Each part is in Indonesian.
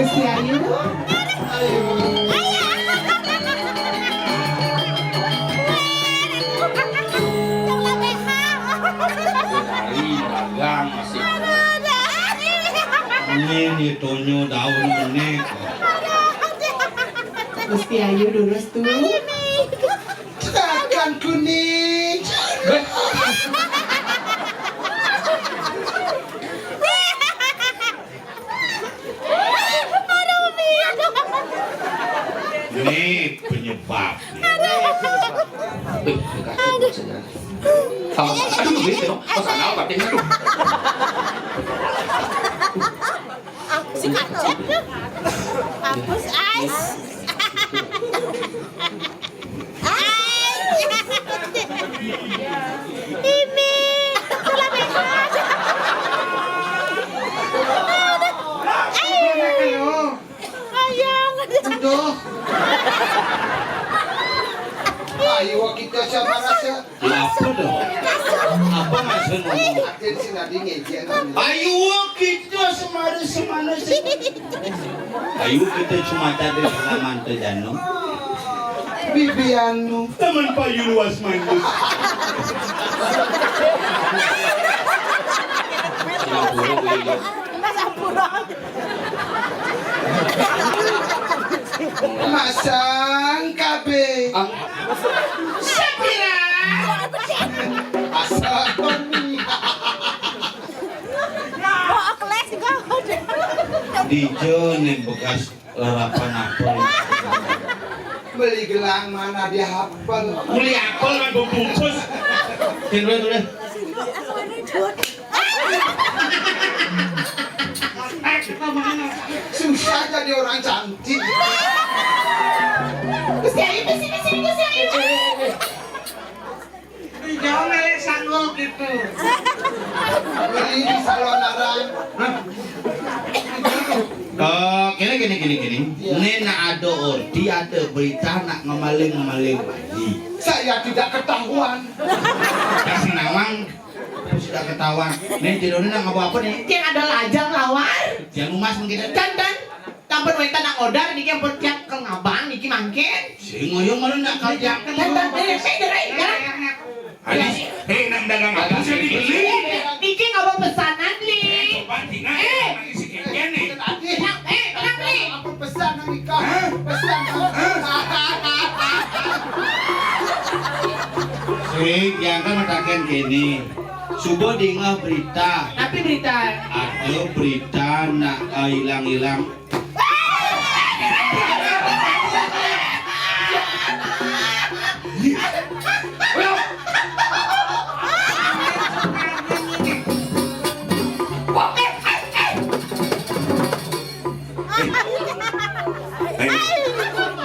Gusti Ayu. Dari dagang masih. Ini tonyo daun menek. Gusti Ayu lurus tuh. Dagang kuning. Ini penyebabnya. Aduh, gitu dong. Masa kenal batin aduh. Si kacet tuh. Hapus ais. Ini salah behat. Gimana kayo? Ayang. Aduh. Ayo kita sama rasa. Apa dong? Apa maksud ngomong? Atin sinadi ngejian. Ayo kita semana. Ayo kita cuma tadi halaman terjano. Bibianu. Teman payu luas mandus. Masang kabe. Sapira. Asal Tony. Oh, kelas kau. Dijo nih bekas larapan apel. Beli gelang mana dia hafal. Beli apel kan bungkus. Dulu. Susah jadi orang cantik. Gusti Ayu, sini Gusti Ayu. Jangan melek sanggul gitu. Beli di salon arang. Gini. Ini nak ada ordi, ada berita nak ngemaling bayi. Saya tidak ketahuan. Kasih nawang sudah ketahuan. Nih tidurnya nak ngapa apa nih? Yang ada lajang lawar. Jangan umas mungkin. Dan tampun wanita nak odar niki yang pertiak ke ngabang niki mangkin. Si ngoyong malu nak kerja. Dan dari Hadis, nak dagang apa sih dibeli? niki ngabang pesanan li. Kenapa nih? Aku pesan nikah. Pesan. Yang kan matakan gini. Subuh dengar berita. Tapi berita Ada berita nak hilang-hilang.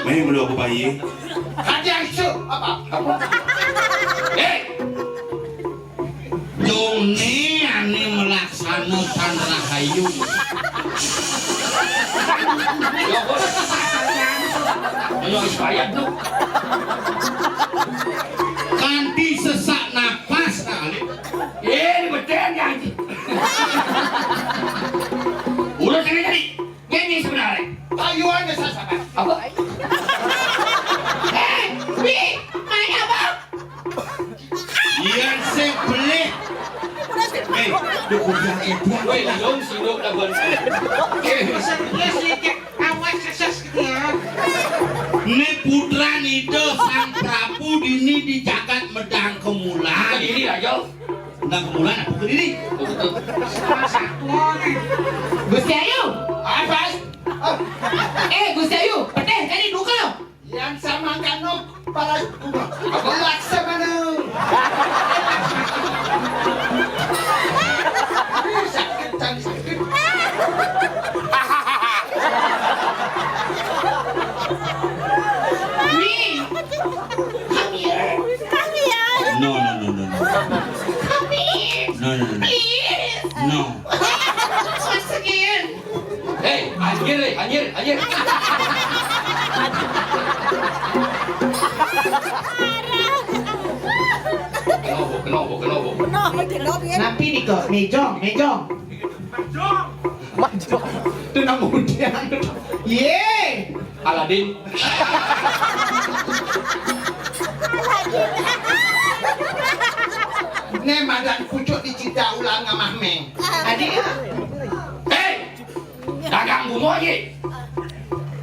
Main belum aku bayi. Hadiah isu apa? Joni ani melaksanakan rahayu. Ya bos. Ayo bayar tuh. Kanti sesak napas kali. Ini beten ya anjing. Urus ini jadi. Ini sebenarnya. Tayuannya saya. Apa? Main apa? Yang saya beli. Dukungan itu. Woi, dong sidok laguan saya. Ini putra nido sang Prabu dini di jagat medang kemulan. Ini aja. Medang kemulan apa ke diri? Gusti Ayu. Apa? Gusti Ayu, pedeh jadi duka lo. Yang sama kanok para kumah. Laksamana. Sakit tadi sakit. Come here. No. Come here. No. Please. No. Once again. Hei, anjir. Kenapa? Napi nih kok, mejong. Majong. Tenang muda. Ye. Aladin. Ne madan pucuk dicita ulang sama Meng. Adik ya. Hei, dagang bumo ye.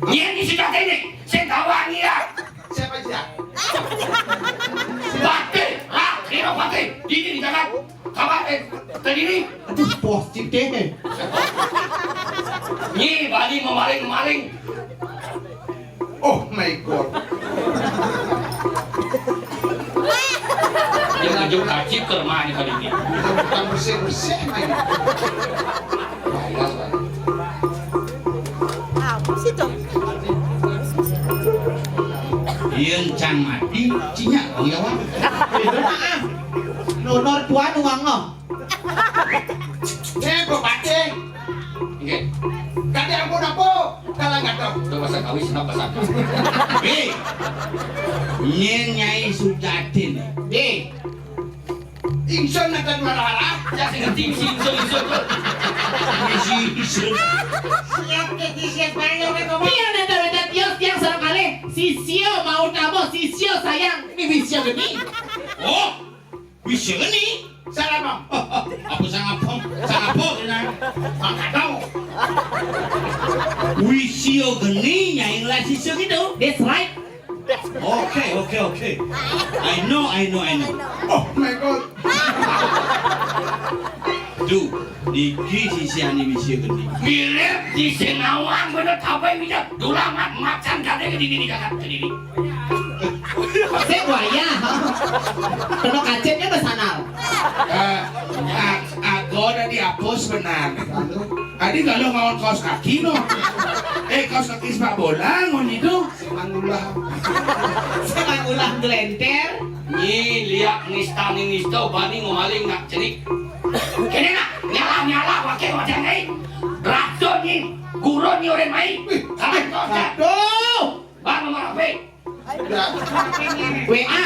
Nyen di sudah ini, saya kawan ya. Siapa dia? Bate, kira bate. Ini di dagang. Kawan terdiri. Aduh, positif deh. Nyi bali memaling-maling. Oh my god. Dia ngajak kacip ke rumah ini kali ini. Bukan bersih-bersih lagi. Yen can mati cinya bang Jawa. Nonor tuan uang no. Ne kok baceng. Oke, Kade ampun apa? Kalang gato. udah bahasa kawis, senap bahasa. Hei, nyen nyai Sujadin. Deh. Ingsun natan marah. Ya sing ngerti sing-sing. Misi isun. Siap ke siap banyak ke Biar nada Dios yang serang kali. Sisio mau tamu, sisio sayang. Ini bisio gini. Oh, bisa ni? Salah bang. Apa sangat pom, kena. Angkat tahu. Wisio geni nyai lah sisio gitu. That's right. Okay. I know. Oh my god. Du, niki sisiani wisio geni. Mirip di Senawang bener tapai bisa dulang macan kade ke dini jagat ke dini. Saya buaya. Kena kacetnya besanal. Aku ada di apos benar. Adi kalau ngawon kaos kaki no. Kaos kaki sepak bola ngon itu. Mangulah. Saya ulang gelenter. Nyi liak nista bani ngomaling nak cenik. Kene nak nyala pakai macam ni. Racun ni, gurun ni orang mai. Kalah kau dah. Aduh. Bang nomor apa? WA.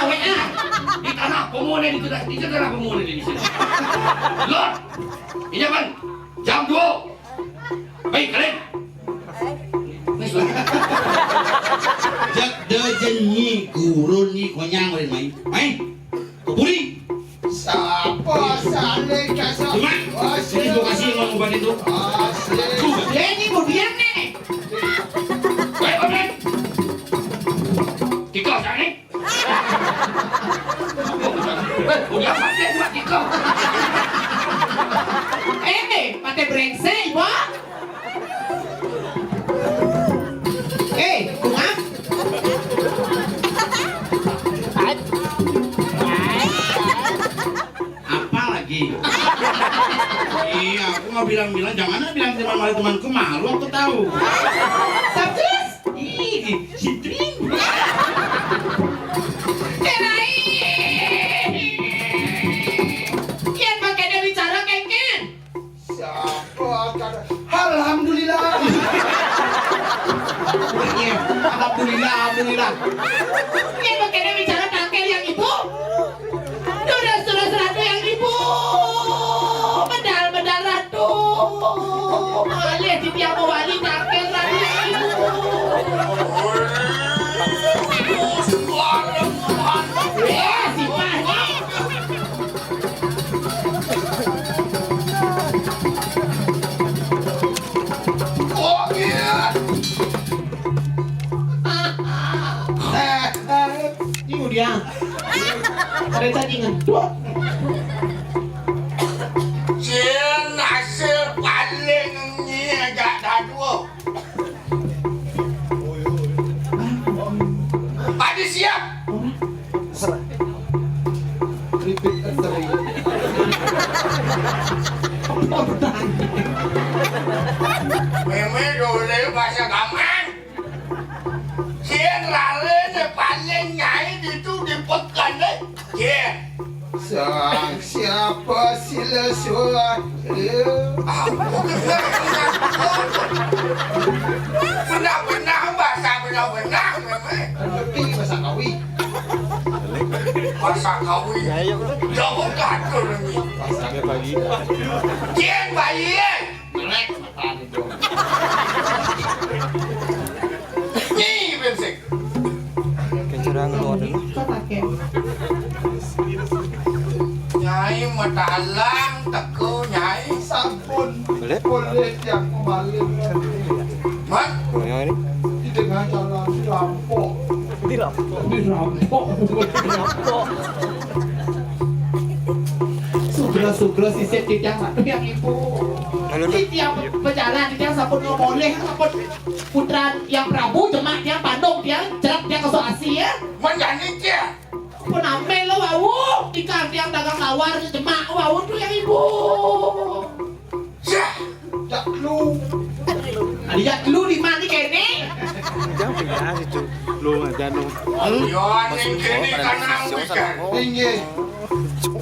Di tanah pemuda di tanah pemuda di sini. Lord, ini kan jam 2. Baik kalian. Jak dejenyi gurun ni konyang oleh mai. Kupuri. Siapa saling kasar? Cuma, ini gua kasih ngomong obat itu. Ini kemudian nih. Baik kalian. Tiga sana. Punya pakai buat tiga. Pate brengsek, Ibu. Kumap. Apa lagi? Iya, aku mau bilang jangan bilang temanku malu aku tahu. Terus? Ih, Citrin. Kian pakai dia bicara kengken. Siapa kada? Alhamdulillah. Alhamdulillah. Kian pakai dia bicara tangkel yang ibu. Sudah ratu yang ibu. Bedal ratu. Malih di tiap wali tangkel ratu yang ibu. Si Fahri. Oh iya. Ini dia. Ada cacing dua. Cien hasil paling ni agak dadu. Padi siap. Repeat after me. Meme dole bahasa gaman. Cien lalen paling nyai itu dipekan deh. Cien. Sang siapa sila suat? Benar-benar bahasa benar-benar memang. Ngerti bahasa Kawi. Bahasa Kawi. Jauh gatul ni. Bahasa pagi. Cien bayi. Melek mata itu. Alang teko nyai. Sampun boleh yang kembali Mat, di tengah jalan dirampok. Sugro si Septi yang satu yang ibu. Di tiap berjalan di tiap sabun ngomoleh sabun putra yang Prabu cuma yang Pandong yang jerak yang kesok Asia. menjadi dia. Pun amel lo wau di yang dagang lawar cuma wau tuh yang ibu. Syah, Jak lu Lihat lu di mana kene? yon yang kini kanang pikir. tinggi.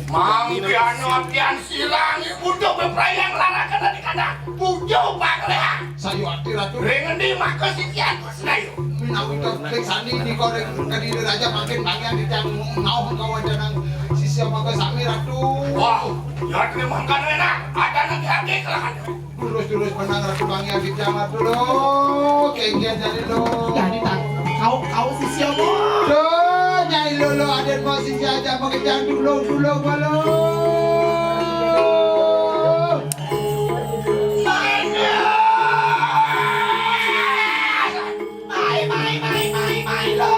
Mangkian apian silang butuh beprayang larakan tadi kata bujo pakleha. Sayu ati ratu. Dengan di maka sisian senayu. Aku topik sani di koreng kadi raja makin banyak di jang ngau kawan janang sisi maka sami ratu. Wah, ya terima kan enak. Ada nanti hati kelahan. Terus menang ratu banyak di jang dulu. Kenggian jadi lo. Jadi tak kau si siapa? Duh, nyai lo ada mau sisi aja mengejar dulu balo. Mai lo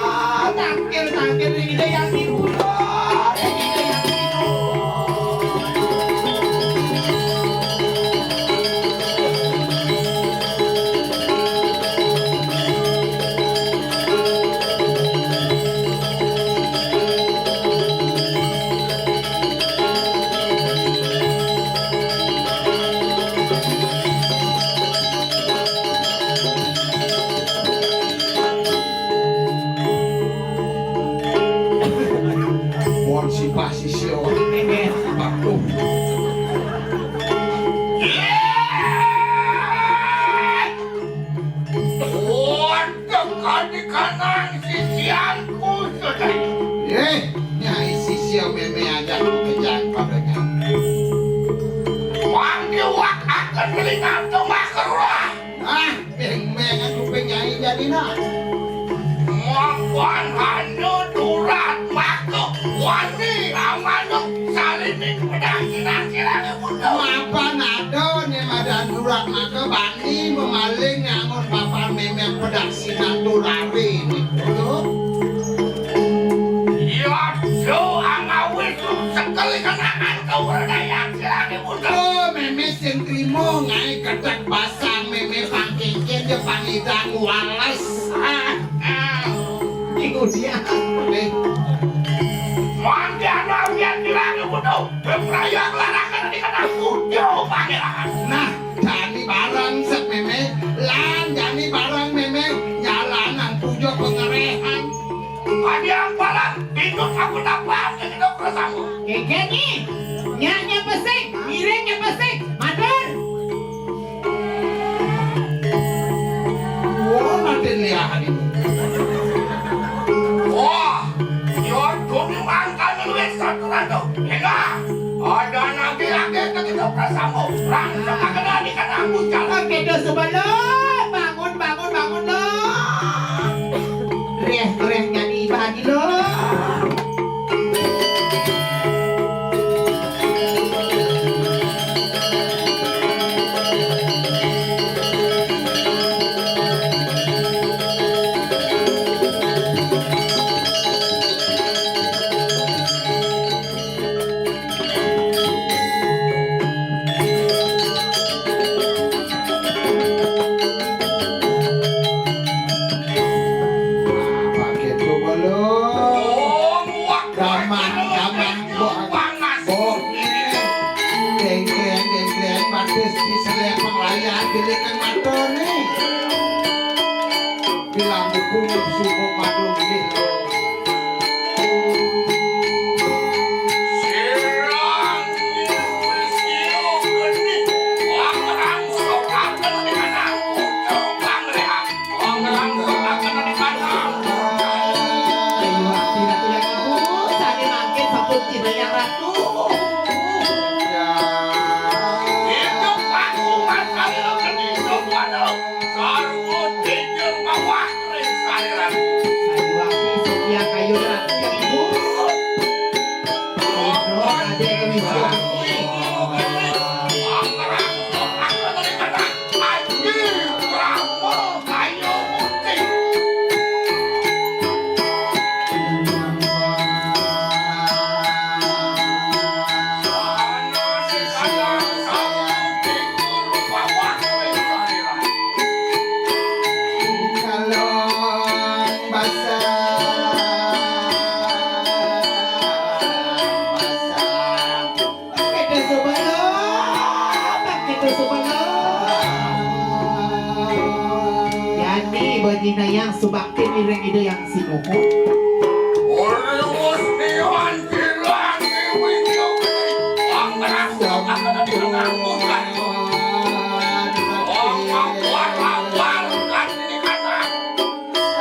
tangkil ini dia yang ibu lo. Buat si pasisio. Bakung. Waduh, kali kanan sisianku sudah. Nyai sisio meme aja mengejar padanya. Panggil wak akan melihat tumbak keruah. Beng aku pengen jadi nak. Makuan hanu durat makuk wani amanuk salini pedang kira-kira kebunuh. Mapan ada nih madan durat maka bani memaling ngangon papan meme pedak sinan durari ini. Ya do angawis sekali kenangan keberdayaan kira kebunuh. Oh meme sing trimo ngai ketek basang meme pangkengken dia pangidang walas. Itu dia. Mandian awian kira kebunuh. Beprayang larakan di kata kujo pangeran. Nah, jani barang sep meme, lan jani barang meme nyalanan pujo pengerehan. Ada yang palang itu aku dapat ke hidup bersama. Kayak nih. Nyanya pesing, miringnya pesing. Madon. Wah, nanti lihat ini. Wah, yo dumi mangkal luwes satu ratu. Hingga ada nabi lagi ke hidup bersama. Rangsang akan ada kata aku jalan. Oke, do sebelum bangun lo. Reh jadi bagi lo. Pakai coba lo. Oh, muak. Gaman, Panas. Geng, batis di selek penglayar bilikan mato nih. Bilang buku suku madu gitu. Sirang siu geni. Orang sok akan di kana. Ujo pangrehan. Orang sok akan di kana. Ayo hati ratu yang ibu. Sani makin sabun cina yang ratu. Hidup aku masih lo geni. Hidup aku. Sarwo tinggal mawak ring saliran. Ayo hati Jinayang subakti mireng ide yang sinuho. Urus diwan jilang iwinyo ang berasa akan dilakukan. Ang mawar-mawar kan ini kata.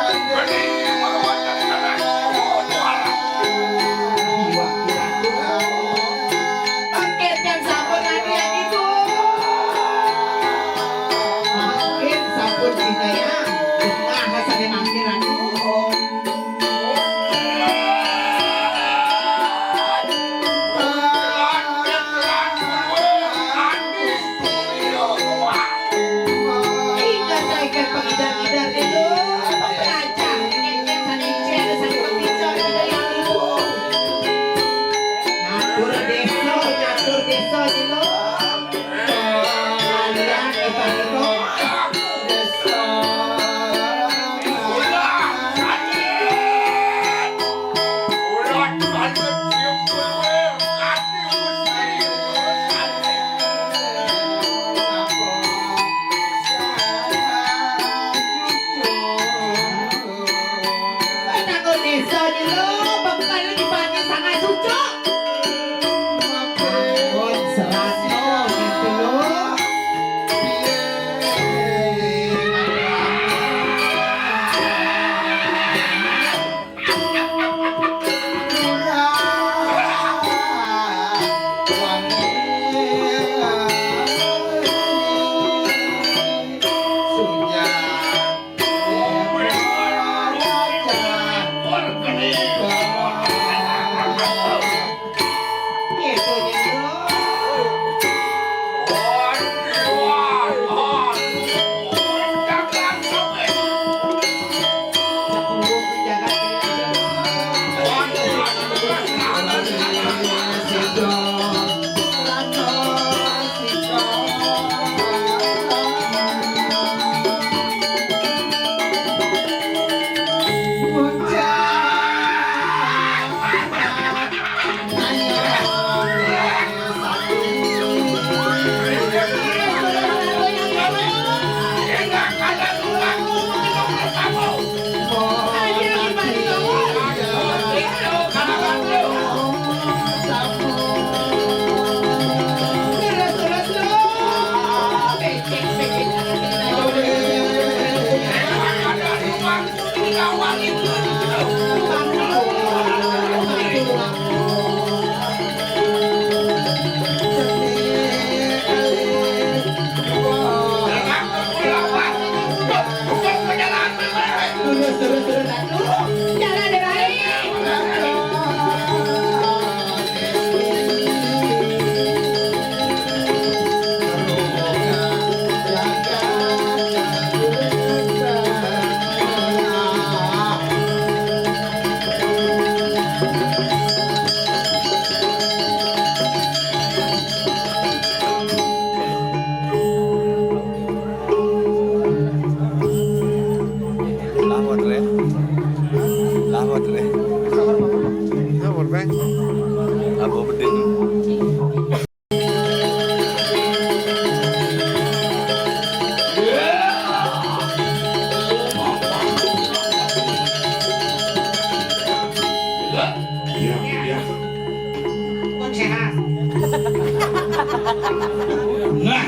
Beri merupakan tanah suara. Paket yang sampun anu yang itu. Paket sampun Jinayang. Tengah hasane mangkiran. Nah,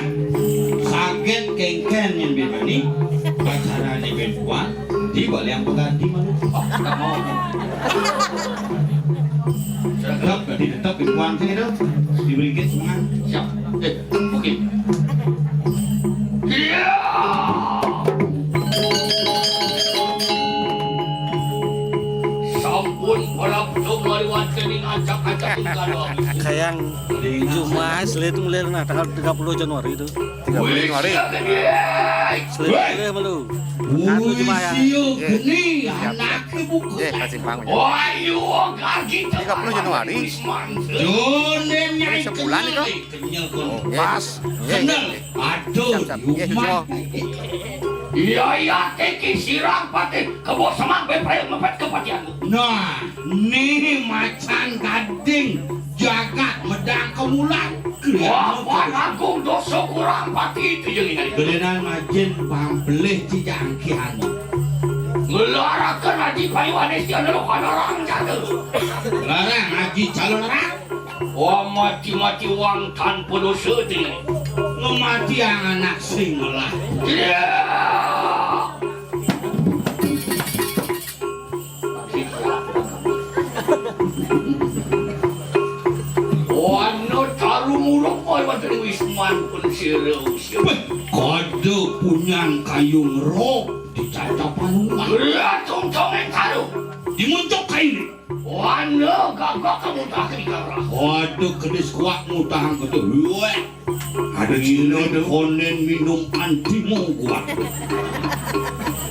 sakit kengken yang bebani acara di Benpuan di balik yang pengganti mana? Tak mau. Tetap, tetap Benpuan sini dong diberikan semangat. Siap. Oke. Iya. Sampun balap lariwan kening acak-acak kalau. Kayang Jumat Selit mulai nah tanggal 30 Januari itu. 30 Januari. Selit mulai malu. Anu Jumat ya. Gini anak buku. Kasih pang. Ayo kaki 30 Januari. Jonen nyai sebulan itu. Pas. Kenal. Aduh. Yumat. Iya teki sirang pati kebo semak beprayang mepet kepatian. Nah, nih macan gading jagat medang kemulan. Wah, agung dosa kurang pati itu yang ini. Gedenan majin pambeleh cijangkian. Ngelarakan Haji Payuanes dia adalah orang jatuh. Larang Haji calon orang. Wah mati-mati wang tanpa dosa dia. Ngemati yang anak sing lah. Wano taruh muruk oi waktu ni Wisman pun serius. Kode punyang kayung roh dicacap panungan. Berat tong-tong yang taruh. Dimuncuk kain. Wano gagak kamu tak kerja. Kode kedis kuat mutahang kode. Weh. Ada cina konen minum anti mongguat.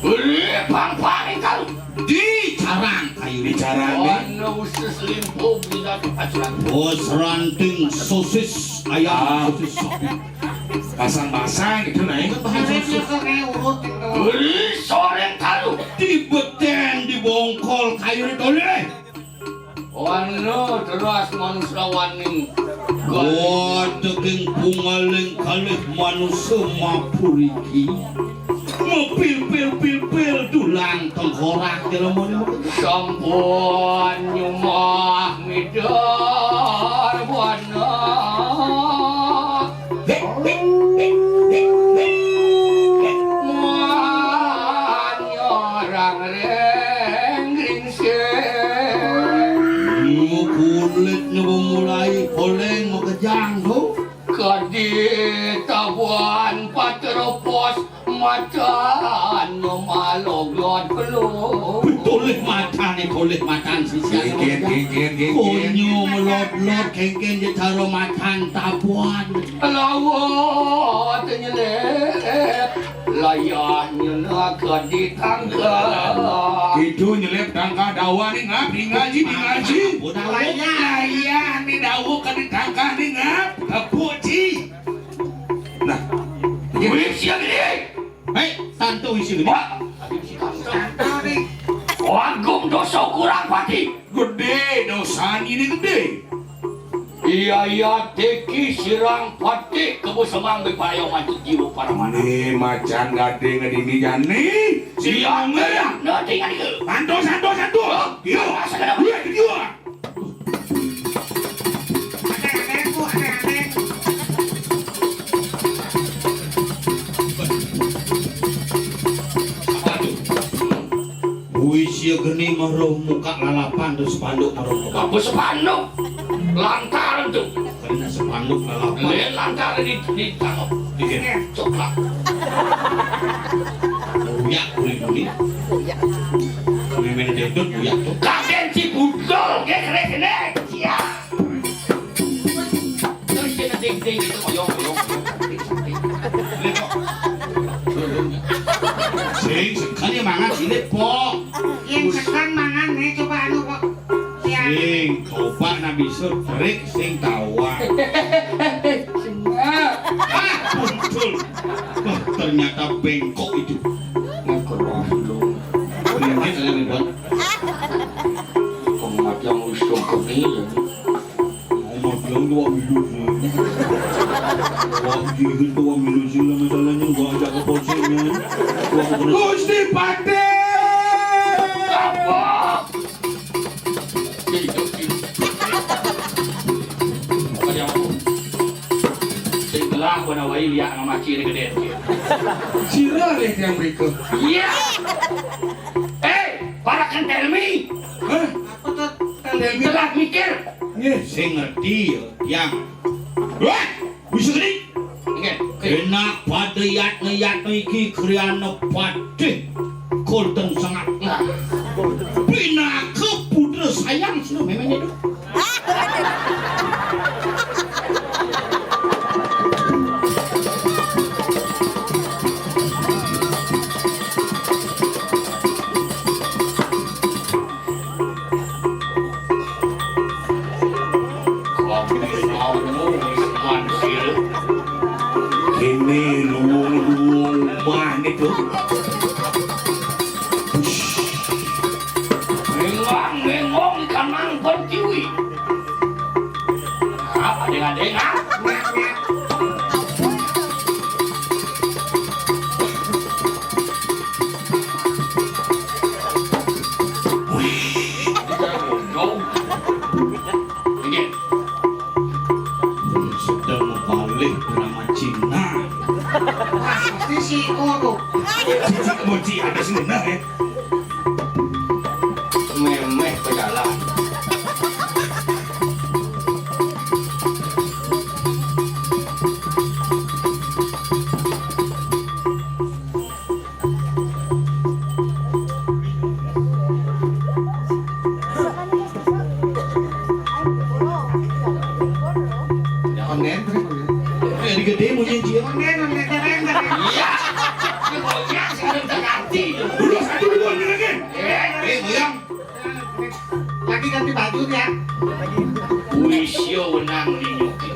Berat pang-pang yang taruh. Dicarang kayu dicarang. Wano usus limpo bila kepacuran. Bos ranting sosis ayam sosis sapi. Pasang-pasang itu naik bahan sosis. Beri sore taruh. Dibeten dibongkol kayu ditoleh. Wano terus manusia waning. Daging pungaling kalih manusia mapuriki. Pil dulang tengkorak jelema Sampun nyumah midar wana. Orang renggring se. Kulit mulai oleng mau kejang tu. Kadi tabuan pateropos macan malog lord peluk. Toleh matan si siang. Konyo melot kengken je taro matan tabuan. Lawat nyelep layahnya nak kadi tangga. Itu nyelip tangka dawa ni ngap di ngaji. Udah layah ni dawa kan di tangka ni ngap. Kepuci. Nah, Wih siang ini. hei, santu isi gini. Wah, Agung dosa kurang pati. Gede dosa ini gede. Iya teki sirang pati kebu semang bepayau maju jiwa para mana. Nih macan gade ngedini jani. Siang merah nanti kan itu. Santu. Yo, Asal yo. Sia geni maroh muka lalapan terus spanduk maroh muka. Apa sepanduk? Lantaran tuh. Karena spanduk lalapan. Lantaran di tangop. Dikit. Coklat. Uyak kuli. Memen dedut uyak tuh. Kaden si budol kere-kere. Ya. Terus kita ding-ding itu oyong. Sing sekali mangan sini po. Yang sekarang mangan nih coba anu kok. Siang. Sing coba nabi trik sing tawa. Semua. Muncul. Wah, ternyata bengkok itu. Ini kalian buat. Pengajian usung kepilih. Umat yang 2 minggu sih. Wah, jihit 2 minggu sih lah masalahnya gua ajak ke polisinya. Gusti Pate! Apa? Setelah wanawai lihat nama ciri gede. Sira deh yang berikut. Iya. Para kentelmi. Hah? Apa tuh? Telah mikir. Saya ngerti ya, yang. Wah, bisa gini? Ingat. Enak pada yat iki kriana pade kolten sangat. Bina ke putra sayang sudah memang itu. Kini luang mana itu? Mengong ikan mangkon kiwi. Apa dengan boleh drama Cina. Wah, pasti si Oro. Cici moci ada sini nah ya. Memeh berjalan. Onden, Ini gede mau nyanyi. Onden keren. Iya. Pokoknya sekarang terganti. Dulu satu dua lagi. Moyang. Lagi ganti baju ya. Wisyo wenang ninyoki.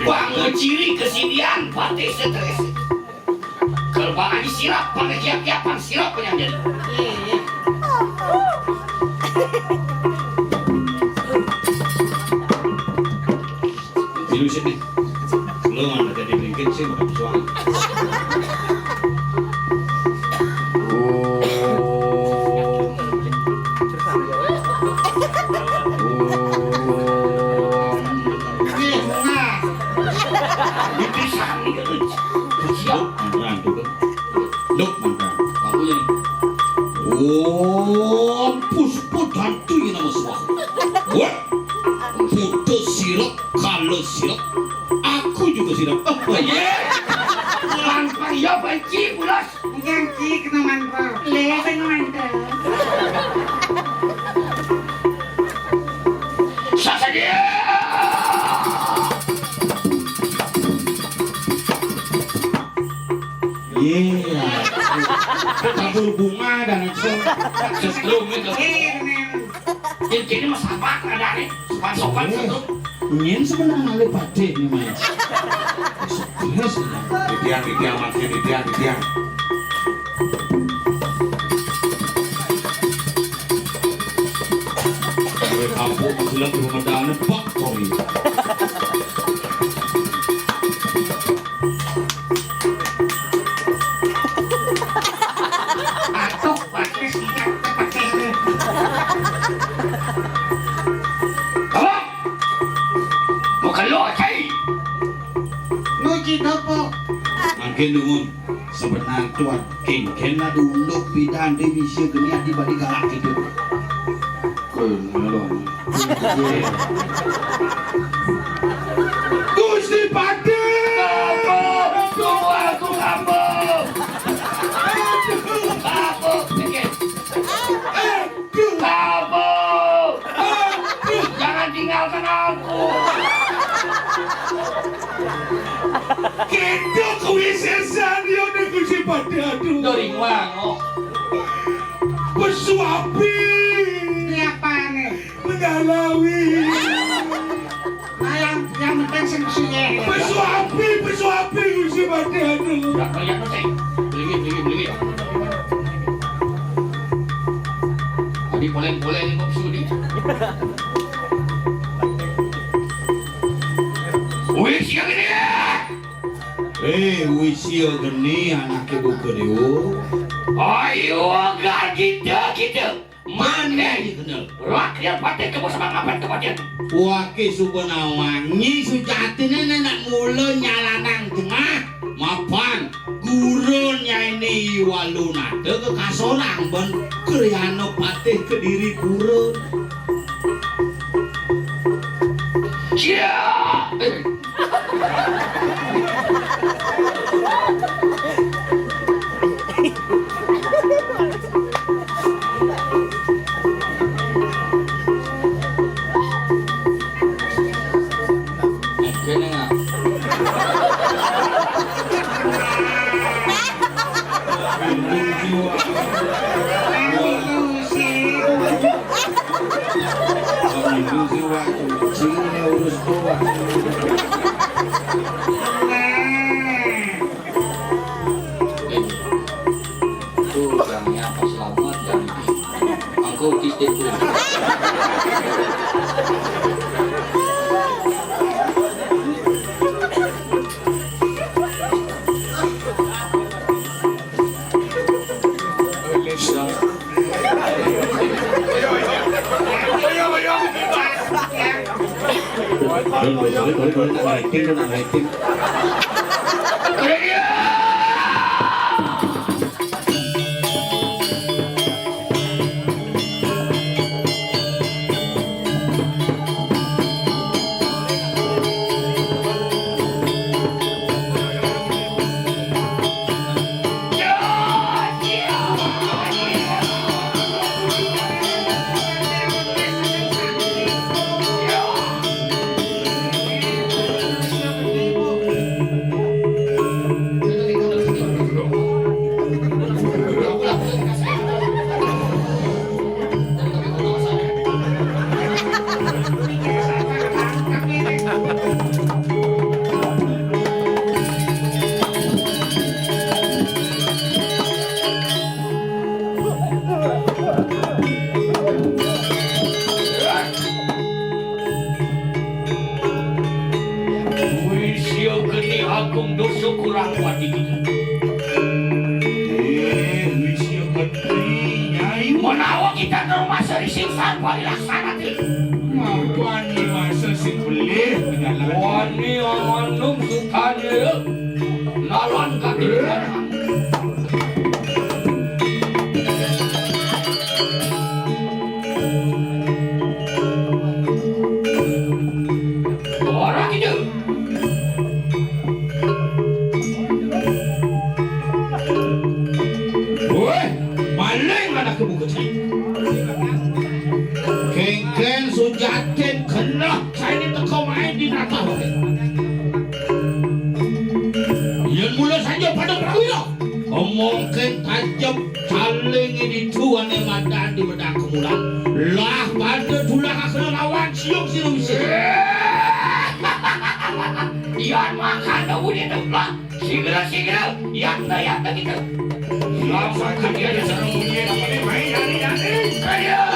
Bangun ciri kesedihan pati stres. Kerbangan sirap pakai kiap-kiapan sirap penyakit. Iya. Dulu sini. Belum ada jadi bikin sih bukan soal. Iya, nah. Dipisah nih kan. Siap. Dok mantap. Kamu yang Puspo dantu ini nama semua. Wah, putus sirap kalau sirap. Aku juga sirap. Lampang ya benci bulas. Ganti kena mantra. Le kena mantra. Sasa dia. Iya. Kabur bunga dan Setrum itu. Iya, Ini mah sabar ada nih. Sopan-sopan setrum. Nyen sebenarnya ale pade nih mas. Stres. Didiang maksudnya didiang. Gue kampung sudah bermodalnya pak kori. Atuk pakai sikat pakai. Apa? Mau keluar cai. Nuji dopo. Makin dungun sebenarnya tuan king kena dulu pidan divisi geniat di balik galak itu. Gusti Pade. Apa? Tunggu aku apa? Apa? Pikir. Apa? Jangan tinggalkan aku. Kendo kewisesan yo nek Gusti Pade aduh. Dari wango. Pesuapi Siapa nih? mendalawi. Nah, yang penting sih. Pesuapi Gusti Pade aduh. Udah kalian tuh cai. Beli. Tadi poleng-poleng kok sudi. Wih, siang ini. Wisio geni anak ibu kedua. Ayo agak gitu. Mana rakyat partai kebo sama ngapain kemudian? Wake subenawangi sujatine nenek mula nyalanang tengah mapan gurun nyaini walunade ke kasorang ben kriano patih kediri gurun. Siap. Kena nggak? Tuh, orangnya apa selamat dari angkau titik tuh. Agung dosa kurang wadi kita. Wisya Gentri Nyai Menawa kita ke rumah Sri Singsan wali laksana ti. Wani masa si pelih menjalan Wani amanung sukanya nalon katikan. Orang itu maling anak kebu kecil kengken sujatin kena saya ini teko main di nata yang mula saja pada prawira omongkan tajam saling ini tuan yang ada di bedak kemulan lah pada tulang akan lawan siung siung Yan makan daun itu lah. Segera yang kita. lama kerja di sarang mulia namanya main hari-hari Ayo.